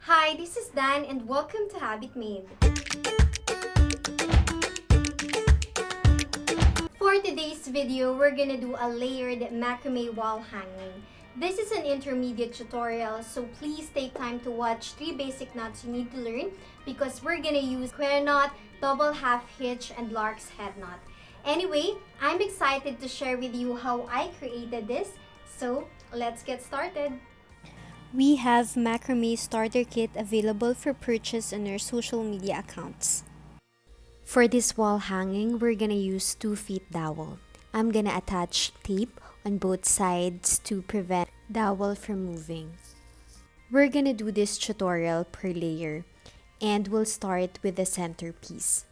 Hi, this is Dan and welcome to Habit Made. For today's video, we're gonna do a layered macrame wall hanging. This is an intermediate tutorial, so please take time to watch 3 basic knots you need to learn because we're gonna use square knot, double half hitch, and Larks head knot. Anyway, I'm excited to share with you how I created this, so let's get started. We have Macrame Starter Kit available for purchase on our social media accounts. For this wall hanging, we're gonna use 2 feet dowel. I'm gonna attach tape on both sides to prevent dowel from moving. We're gonna do this tutorial per layer, and we'll start with the centerpiece.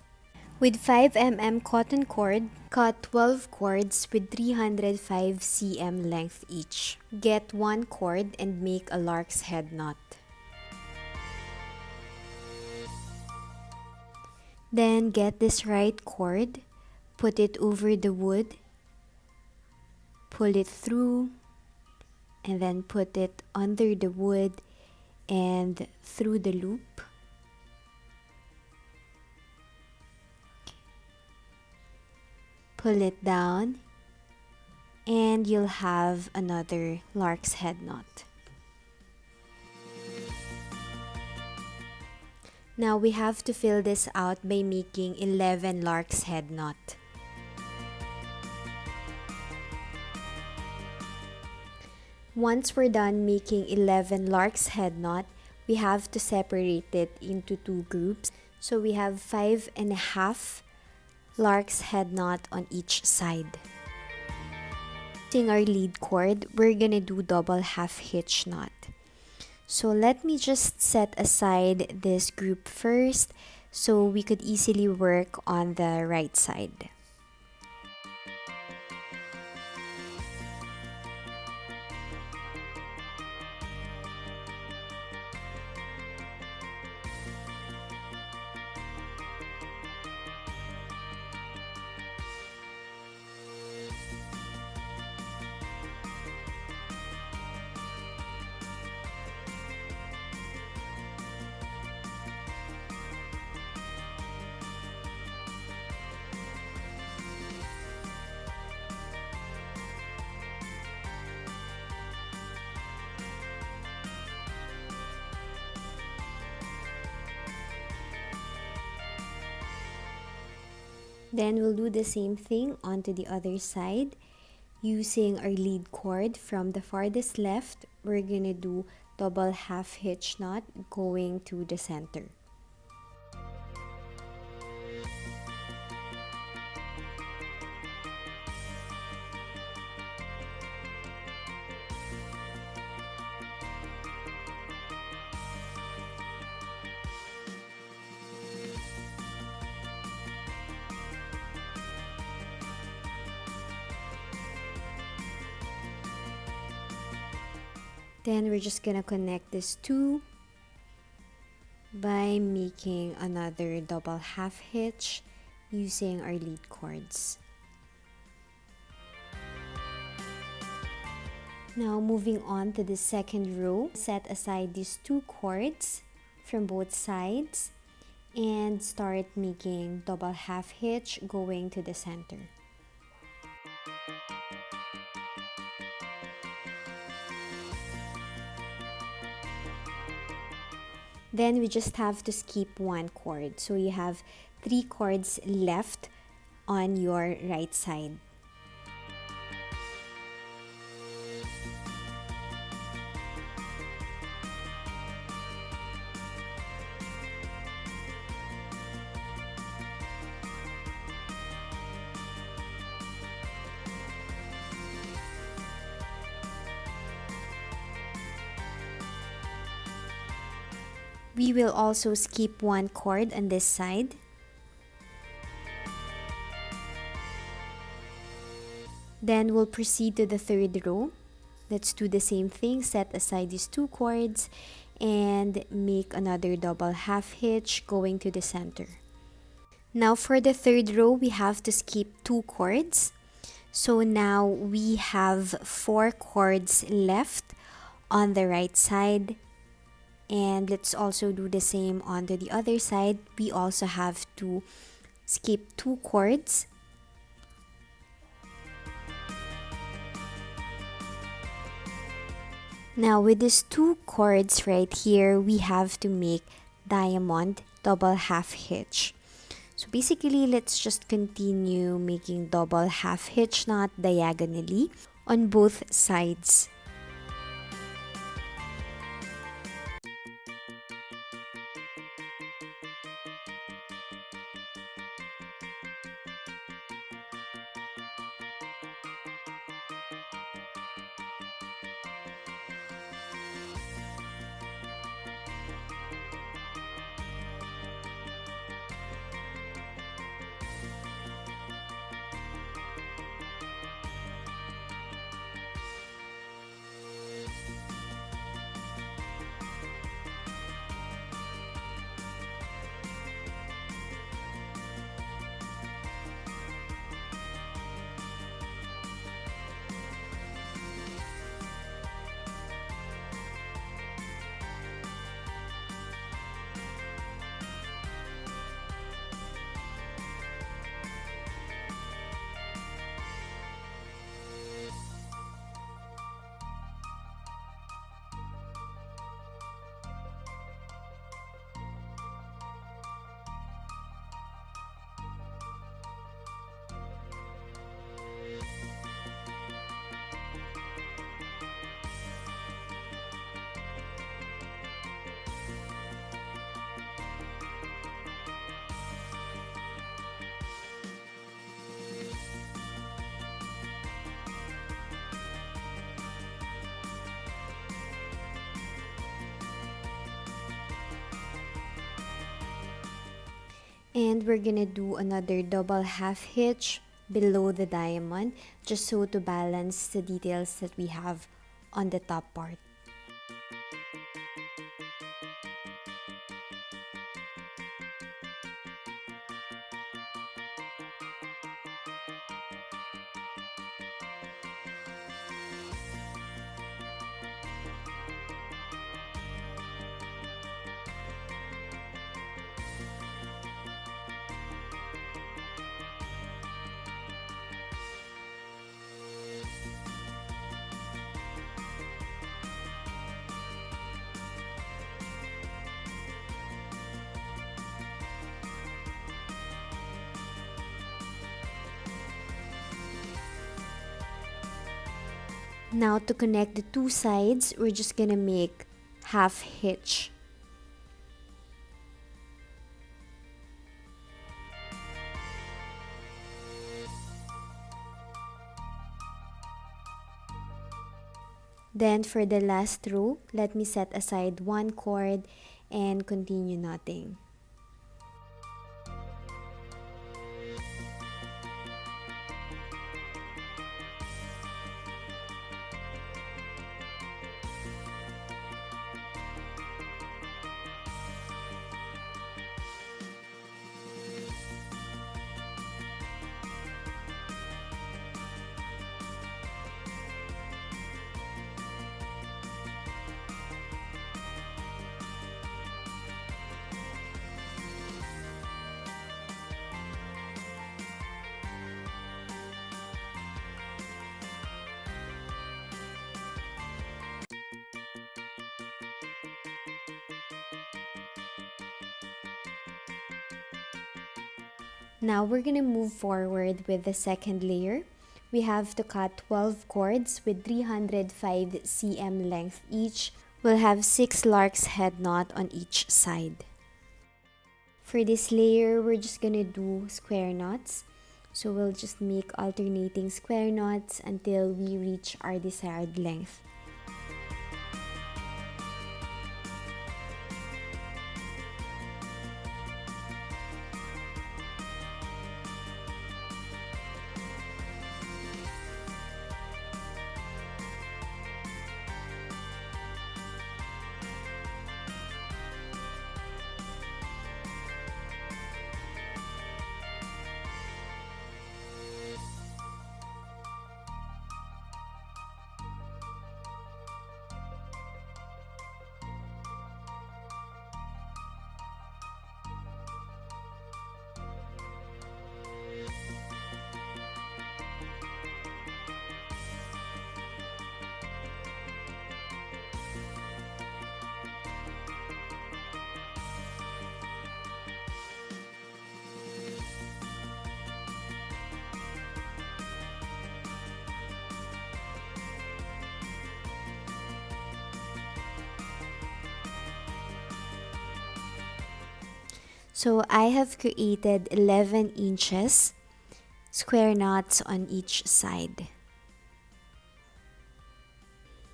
With 5mm cotton cord, cut 12 cords with 305 cm length each. Get 1 cord and make a lark's head knot. Then get this right cord, put it over the wood, pull it through, and then put it under the wood and through the loop. Pull it down, and you'll have another lark's head knot. Now we have to fill this out by making 11 lark's head knot. Once we're done making 11 lark's head knot, we have to separate it into 2 groups. So we have 5.5 lark's head knot on each side. Using our lead cord, we're gonna do double half hitch knot. So let me just set aside this group first so we could easily work on the right side. Then we'll do the same thing onto the other side. Using our lead cord from the farthest left, we're gonna do double half hitch knot going to the center. Then we're just gonna connect these 2 by making another double half hitch using our lead cords. Now moving on to the second row, set aside these 2 cords from both sides and start making double half hitch going to the center. Then we just have to skip 1 cord. So you have 3 cords left on your right side. We will also skip 1 cord on this side. Then we'll proceed to the third row. Let's do the same thing. Set aside these 2 cords and make another double half hitch going to the center. Now for the third row, we have to skip 2 cords. So now we have 4 cords left on the right side. And let's also do the same onto the other side. We also have to skip 2 cords. Now with these 2 cords right here, we have to make diamond double half hitch. So basically, let's just continue making double half hitch knot diagonally on both sides. And we're gonna do another double half hitch below the diamond, just so to balance the details that we have on the top part. Now to connect the 2 sides, we're just gonna make half hitch. Then for the last row, let me set aside 1 cord and continue knotting. Now we're gonna move forward with the second layer. We have to cut 12 cords with 305 cm length each. We'll have 6 lark's head knot on each side. For this layer, we're just gonna do square knots. So we'll just make alternating square knots until we reach our desired length. So I have created 11 inches square knots on each side.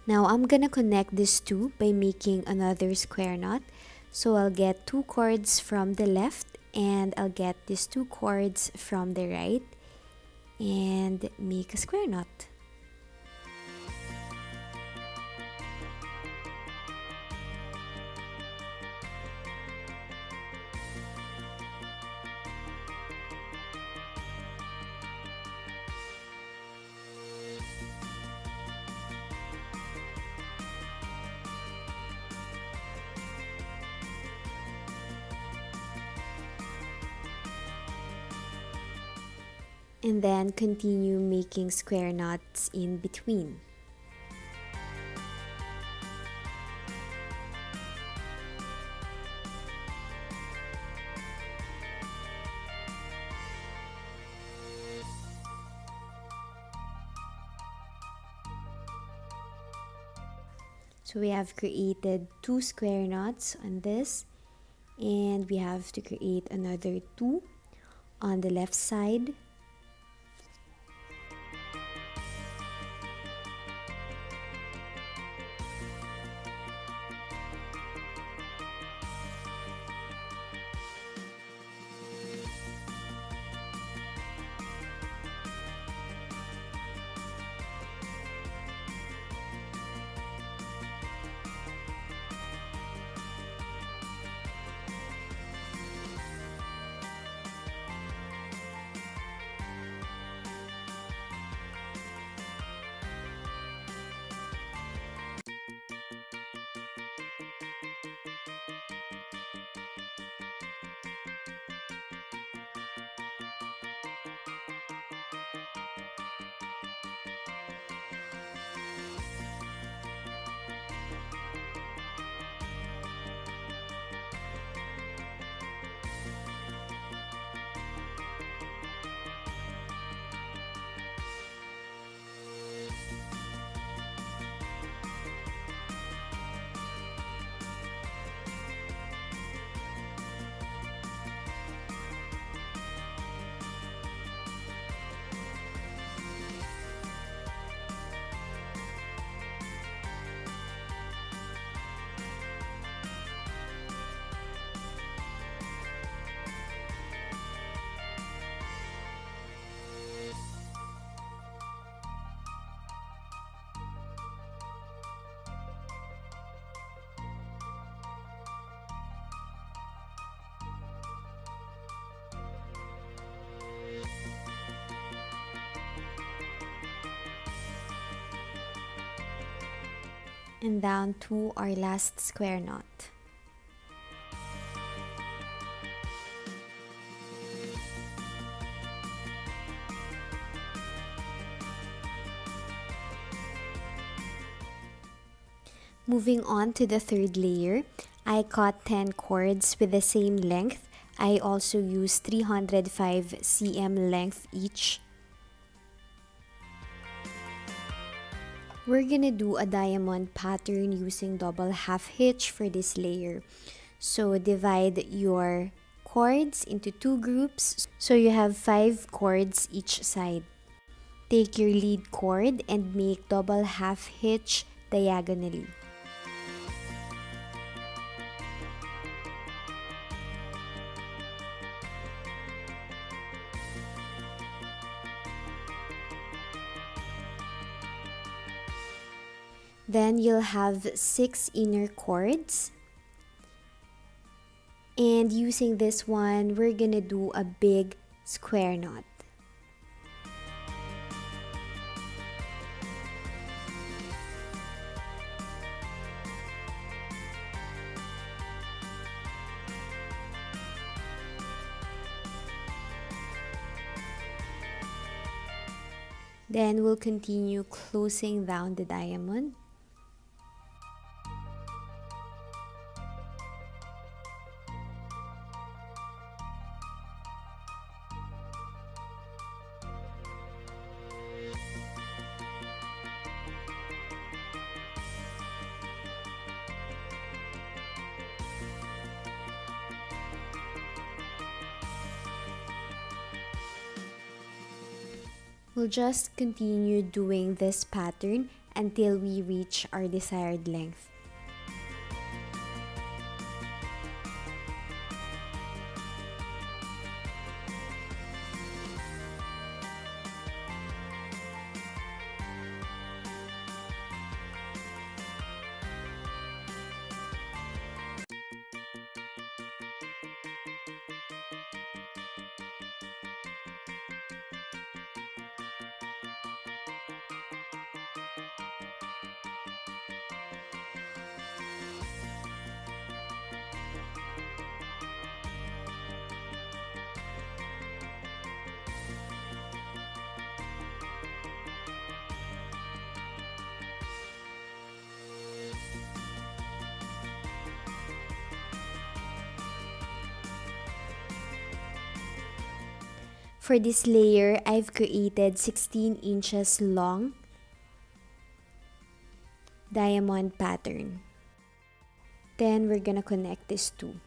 Now I'm gonna connect these two by making another square knot. So I'll get 2 cords from the left and I'll get these 2 cords from the right and make a square knot. And then continue making square knots in between. So we have created 2 square knots on this, and we have to create another 2 on the left side. And down to our last square knot. Moving on to the third layer, I cut 10 cords with the same length. I also used 305 cm length each. We're gonna do a diamond pattern using double half hitch for this layer. So divide your cords into 2 groups so you have 5 cords each side. Take your lead cord and make double half hitch diagonally. Then you'll have 6 inner cords. And using this one, we're gonna do a big square knot. Then we'll continue closing down the diamond. We'll just continue doing this pattern until we reach our desired length. For this layer, I've created 16 inches long diamond pattern. Then we're gonna connect these two.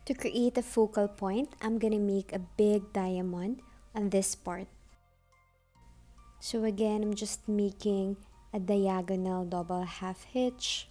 To create a focal point, I'm gonna make a big diamond on this part. So again, I'm just making a diagonal double half hitch.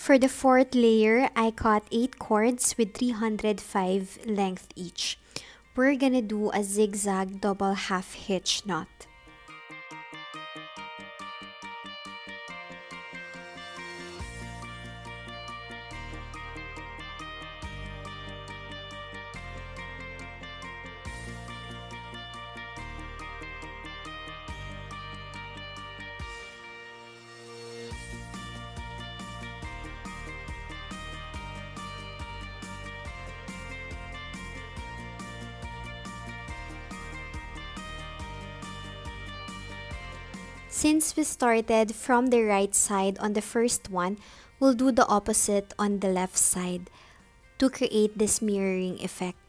For the fourth layer, I cut 8 cords with 305 length each. We're gonna do a zigzag double half hitch knot. Since we started from the right side on the first one, we'll do the opposite on the left side to create this mirroring effect.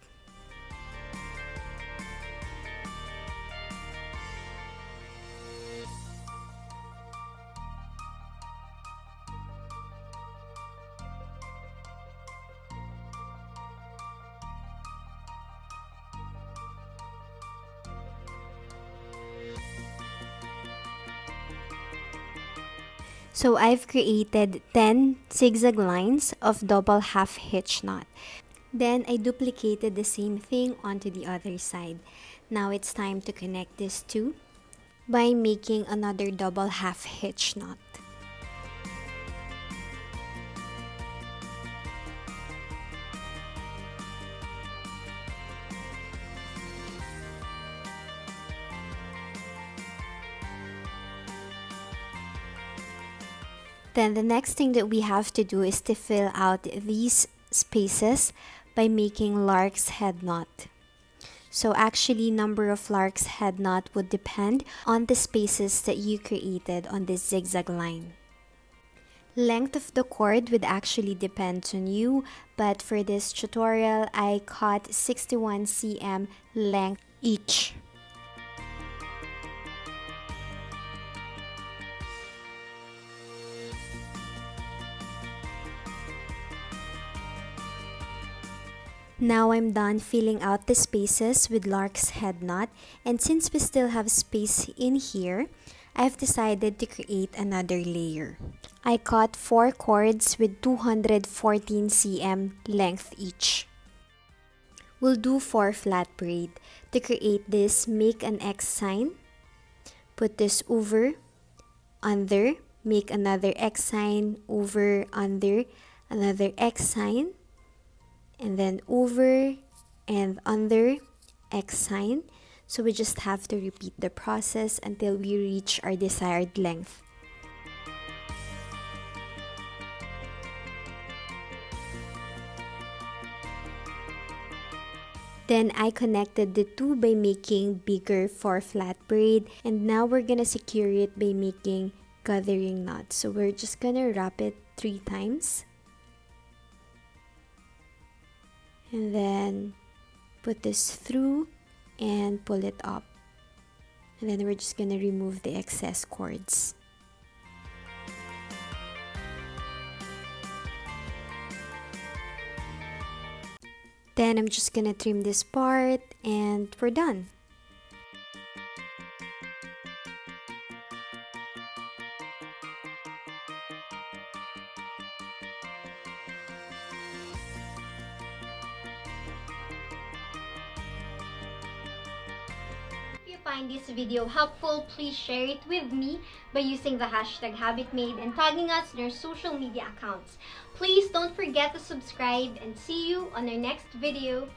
So I've created 10 zigzag lines of double half hitch knot. Then I duplicated the same thing onto the other side. Now it's time to connect these two by making another double half hitch knot. Then the next thing that we have to do is to fill out these spaces by making Larks head knot. So actually, number of Larks head knot would depend on the spaces that you created on this zigzag line. Length of the cord would actually depend on you, but for this tutorial, I cut 61 cm length each. Now I'm done filling out the spaces with Lark's head knot, and since we still have space in here, I've decided to create another layer. I cut 4 cords with 214 cm length each. We'll do 4 flat braid. To create this, make an X sign, put this over, under, make another X sign, over, under, another X sign, and then over, and under X sign. So we just have to repeat the process until we reach our desired length. Then I connected the two by making bigger 4 flat braid, and now we're gonna secure it by making gathering knots. So we're just gonna wrap it 3 times and then put this through and pull it up, and then we're just gonna remove the excess cords. Then I'm just gonna trim this part and we're done. If you find this video helpful, please share it with me by using the hashtag HabitMade and tagging us in your social media accounts. Please don't forget to subscribe and see you on our next video.